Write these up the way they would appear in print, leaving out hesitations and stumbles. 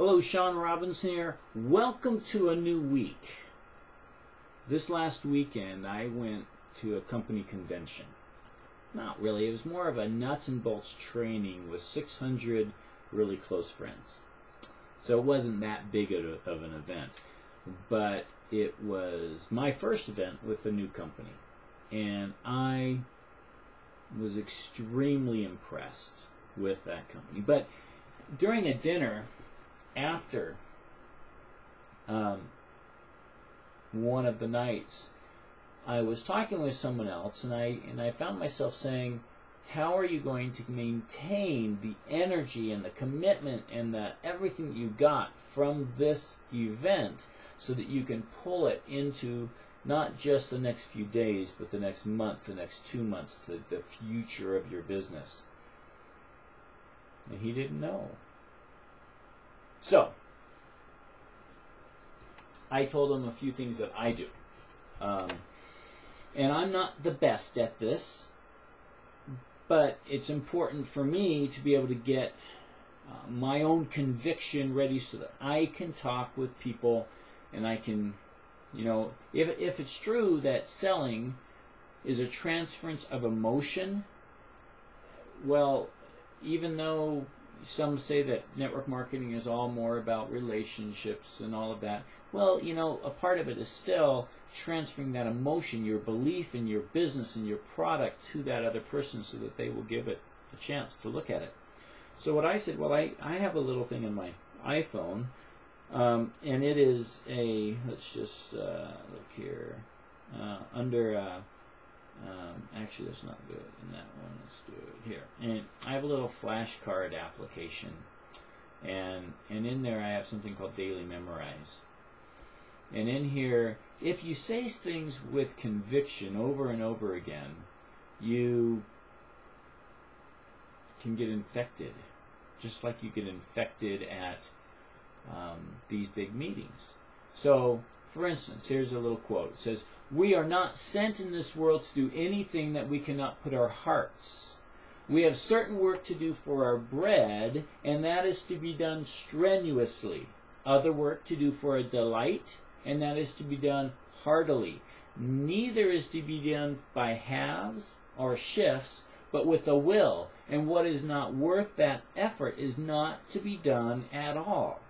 Hello, Sean Robbins here. Welcome to a new week. This last weekend I went to a company convention. Not really, it was more of a nuts and bolts training with 600 really close friends. So it wasn't that big of an event, but it was my first event with a new company. And I was extremely impressed with that company. But during a dinner, after one of the nights, I was talking with someone else, and I found myself saying, how are you going to maintain the energy and the commitment and the everything you got from this event so that you can pull it into not just the next few days, but the next month, the next 2 months, the future of your business? And he didn't know. So, I told him a few things that I do. And I'm not the best at this, but it's important for me to be able to get my own conviction ready so that I can talk with people and I can, you know, if it's true that selling is a transference of emotion, well, even though some say that network marketing is all more about relationships and all of that, well, you know, a part of it is still transferring that emotion, your belief in your business and your product to that other person so that they will give it a chance to look at it. So what I said, well, I have a little thing in my iPhone, and it is a, let's just look here, actually that's not good in that one, let's do it here. And I have a little flashcard application, and in there I have something called Daily Memorize. And in here, if you say things with conviction over and over again, you can get infected, just like you get infected at these big meetings. So, for instance, here's a little quote. It says, "We are not sent in this world to do anything that we cannot put our hearts. We have certain work to do for our bread, and that is to be done strenuously. Other work to do for a delight, and that is to be done heartily. Neither is to be done by halves or shifts, but with a will. And what is not worth that effort is not to be done at all."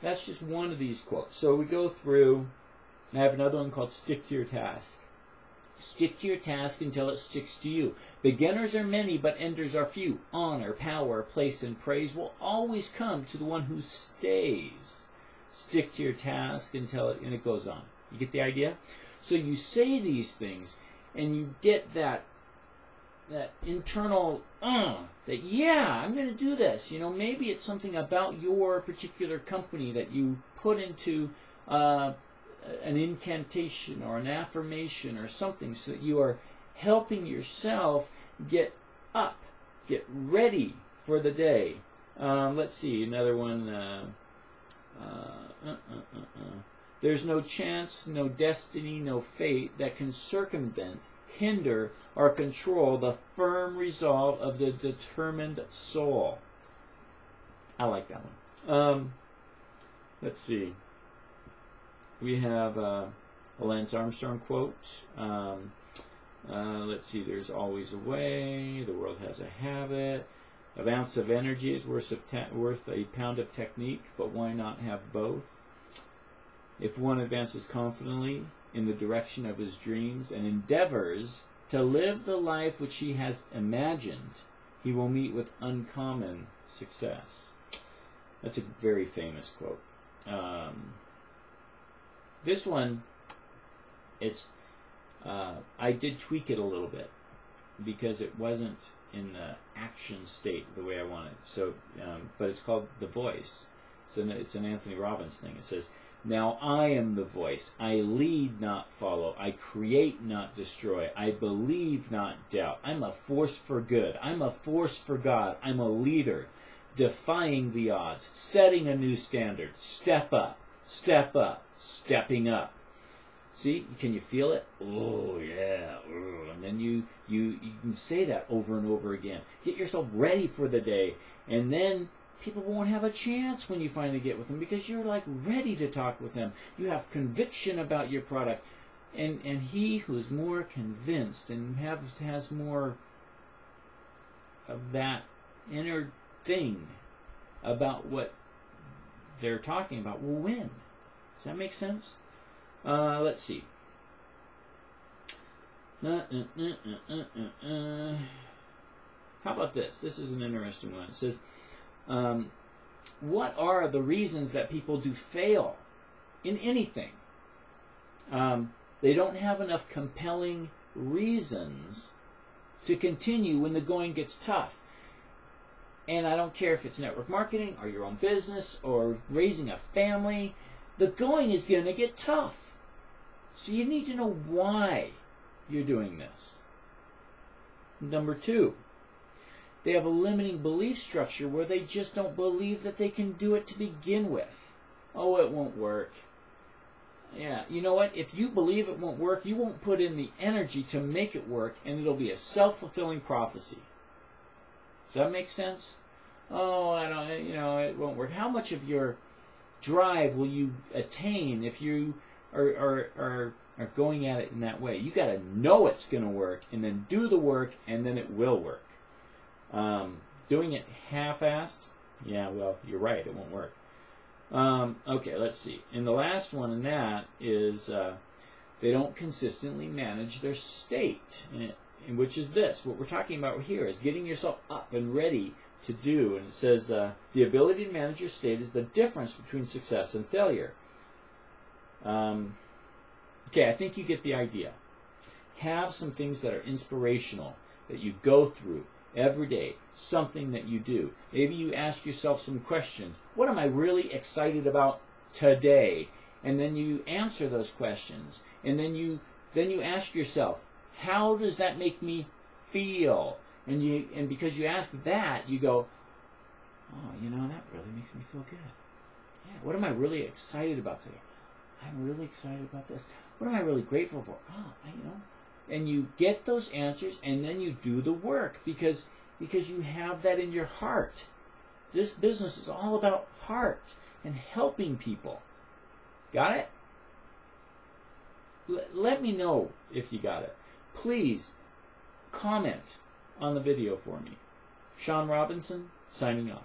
That's just one of these quotes. So we go through, and I have another one called "Stick to your task." Stick to your task until it sticks to you. Beginners are many, but enders are few. Honor, power, place, and praise will always come to the one who stays. Stick to your task until it, and it goes on. You get the idea? So you say these things, and you get that internal, that, yeah, I'm going to do this. You know, maybe it's something about your particular company that you put into an incantation or an affirmation or something so that you are helping yourself get up, get ready for the day. Let's see, another one. There's no chance, no destiny, no fate that can circumvent, hinder, or control the firm resolve of the determined soul. I like that one. Let's see. We have a Lance Armstrong quote. Let's see. There's always a way. The world has a habit. An ounce of energy is worth a pound of technique, but why not have both? If one advances confidently in the direction of his dreams and endeavors to live the life which he has imagined, he will meet with uncommon success. That's a very famous quote. This one, it's I did tweak it a little bit because it wasn't in the action state the way I wanted. So, but it's called The Voice. It's an Anthony Robbins thing. It says, "Now I am the voice. I lead, not follow. I create, not destroy. I believe, not doubt. I'm a force for good. I'm a force for God. I'm a leader, defying the odds, setting a new standard. Step up, stepping up." See, can you feel it? Oh, yeah. And then you can say that over and over again. Get yourself ready for the day. And then people won't have a chance when you finally get with them because you're like ready to talk with them. You have conviction about your product. And he who's more convinced and has more of that inner thing about what they're talking about will win. Does that make sense? Let's see. How about this? This is an interesting one. It says, what are the reasons that people do fail in anything? They don't have enough compelling reasons to continue when the going gets tough. And I don't care if it's network marketing or your own business or raising a family, the going is going to get tough. So you need to know why you're doing this. Number 2, they have a limiting belief structure where they just don't believe that they can do it to begin with. Oh, it won't work. Yeah, you know what? If you believe it won't work, you won't put in the energy to make it work, and it'll be a self-fulfilling prophecy. Does that make sense? Oh, I don't, it won't work. How much of your drive will you attain if you are going at it in that way? You got to know it's going to work, and then do the work, and then it will work. Doing it half-assed, yeah, well, you're right, it won't work. Okay, let's see. And the last one in that is they don't consistently manage their state, and which is this. What we're talking about here is getting yourself up and ready to do. And it says the ability to manage your state is the difference between success and failure. Okay, I think you get the idea. Have some things that are inspirational, that you go through every day, something that you do. Maybe you ask yourself some questions. What am I really excited about today? And then you answer those questions. And then you ask yourself, how does that make me feel? And because you ask that, you go, oh, that really makes me feel good. Yeah, what am I really excited about today? I'm really excited about this. What am I really grateful for? Oh, And you get those answers, and then you do the work because you have that in your heart. This business is all about heart and helping people. Got it? Let me know if you got it. Please comment on the video for me. Sean Robinson, signing off.